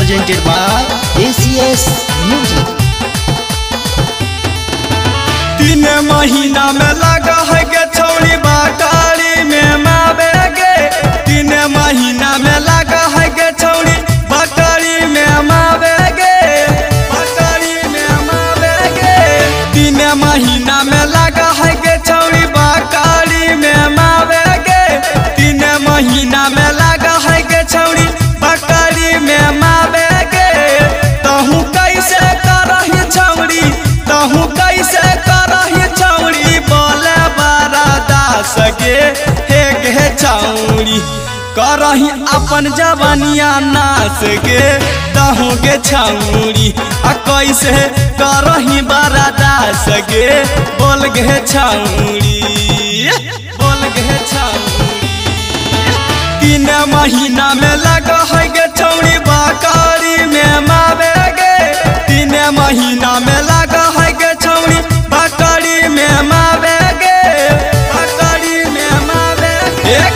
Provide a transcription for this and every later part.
presented by ACS Music। 3 महीना में लगा है के छौड़ी बाकारी में मावे गे। 3 महीना में लगा है के छौड़ी बाकारी में मावे गे। बाकारी में मावे गे। 3 महीना में लगा है के छौड़ी बाकारी में मावे गे। 3 महीना में लगा है के छौड़ी बाकारी में मावे गे। तहु कैसे करही छौड़ी, तहु कैसे करही छौड़ी, बोले बारा दास गे। हे गे छौड़ी करही अपन जवानिया नाच गे। तहु गे छौड़ी आ कैसे करही बारा दास गे। बोल गे छौड़ी, बोल गे छौड़ी। 3 महीना में लगा है गे छौड़ी बाकारी में मावे गे। 3 महीना में लगा है गे छौड़ी बाकारी में मावे गे। बाकारी में मावे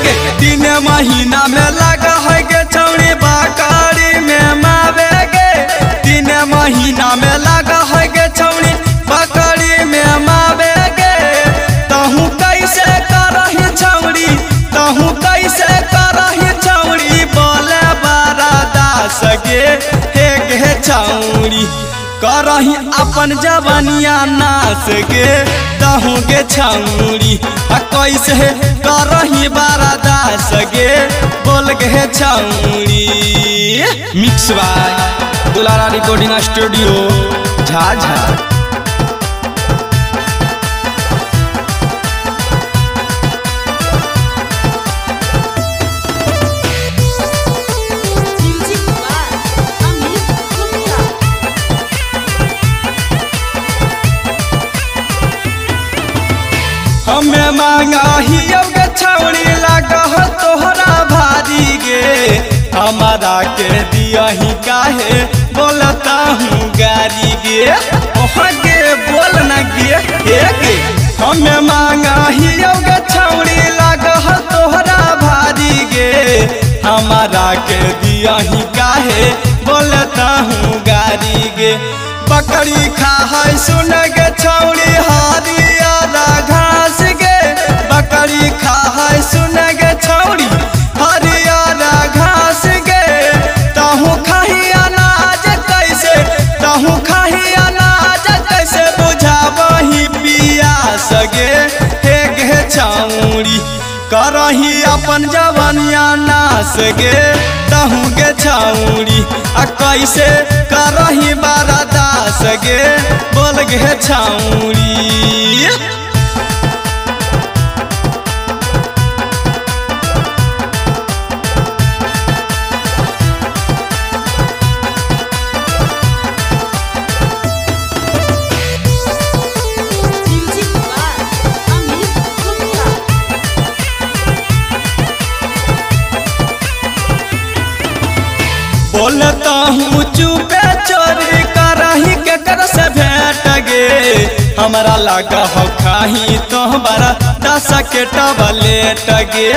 गे। 3 महीना में लगा है गे छौड़ी बाकारी में मावे गे। 3 महीना में लगा है गे छौड़ी बाकारी में मावे गे। तहु कैसे करही छौड़ी, तहु कैसे करही छौड़ी, बोले बारा दास गे। हे गे छौड़ी करही अपन जवानिया नाच गे। तहु गे छौड़ी आ कैसे करही बारा दास गे। बोल गे छौड़ी। मिक्स बाय दुलारा रिकॉर्डिंग स्टूडियो झाझा। हमें मांगा ही गे छौड़ी लगा तोहरा भारी गे। हमारा के दिया ही काहे बोलता हूँ गारी गे। ओह गे बोल न गे गे। हमें मांगा ही गे छौड़ी लगा तोहरा भारी गे। हमारा के दिया ही काहे बोलता हूँ गारी गे। बकरी खा है सुन गे छौड़ी हरियारा घास गे। बकरी खा है सुन गे छौड़ी हरियारा घास गे। तहु खाही अनाज कैसे, तहु खाही अनाज कैसे, बुझावही पियास गे। हे गे छौड़ी करही अपन जवानिया नाच गे। तहु गे छौड़ी आ कैसे करही बारा दास गे। बोल गे छौड़ी। बोलता हूँ चुपे चोरी करही के कर से भेंट गे। हमारा लगा हो खाही तो हमारा 10 के टबलेट गे।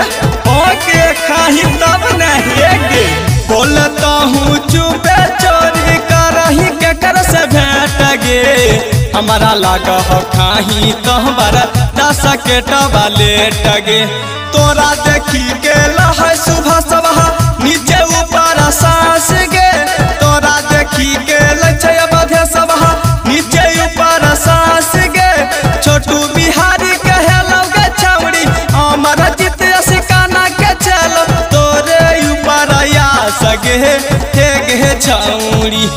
ओके खाही तब नहीं गे। बोलता हूँ चुपे चोरी करही के कर से भेंट गे। हमारा लगा हो खाही तो हमारा 10 के टबलेट गे। तोरा देखी के लहै सुबह सबह नीचे ऊपर सांस गे। तोरा देखी के लछय बधे सबह नीचे ऊपर सांस गे। छोटू बिहारी कहे लगे छौड़ी अमर जीत सिकाना के चलो तोरे ऊपर आस गे। हे गे छौड़ी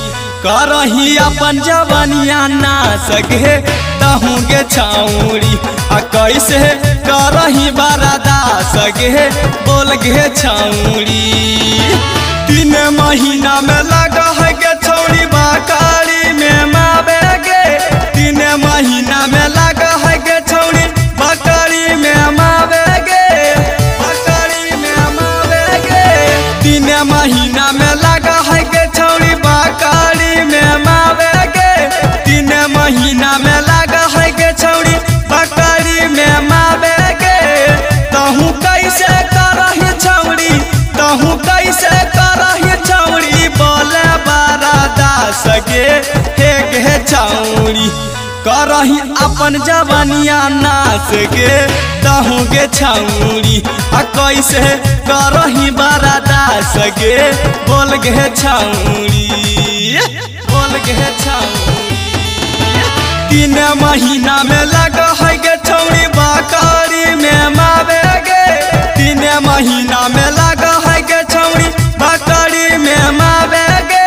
करही अपन जवानिया नाच गे। तहु गे छौड़ी आ कैसे करही बारा दास गे। बोल गे छौड़ी। 3 महीना में लगा है गे छौड़ी बाकारी में मावे गे। 3 महीना में लगा है गे छौड़ी बाकारी में मावे गे। बाकारी में मावे गे। 3 महीना में लगा है गे छौड़ी बाकारी में मावे गे। 3 महीना में लगा है गे छौड़ी बाकारी में मावे गे। तहु कैसे करही छौड़ी, करही अपन जवानिया नाच गे तहू गे छौरी आ कैसे करही बड़ा दास गे बोल गे छौरी बोल गे छौरी 3 महीना में लग है गे छौरी बकरी में मावे गे 3 महीना में लग है गे छौरी बकरी में मावे गे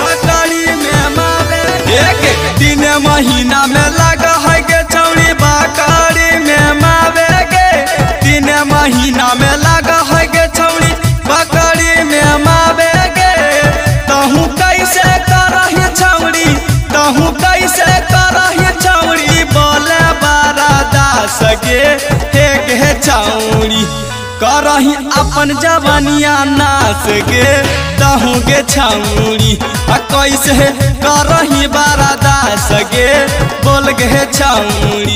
बकरी में मावे गे 3 महीना में लग है गे छौरी बकरी में मावे गे 3 महीना में लग है गे छौरी बकरी में मावे गे तहू कैसे करही छौरी तहू कैसे करही छौरी बोले बड़ा दास गे हे गे छौरी करही अपन जवानिया नाच गे तहू गे छौरी आ कैसे करही बड़ा दास गे बोल गे छौरी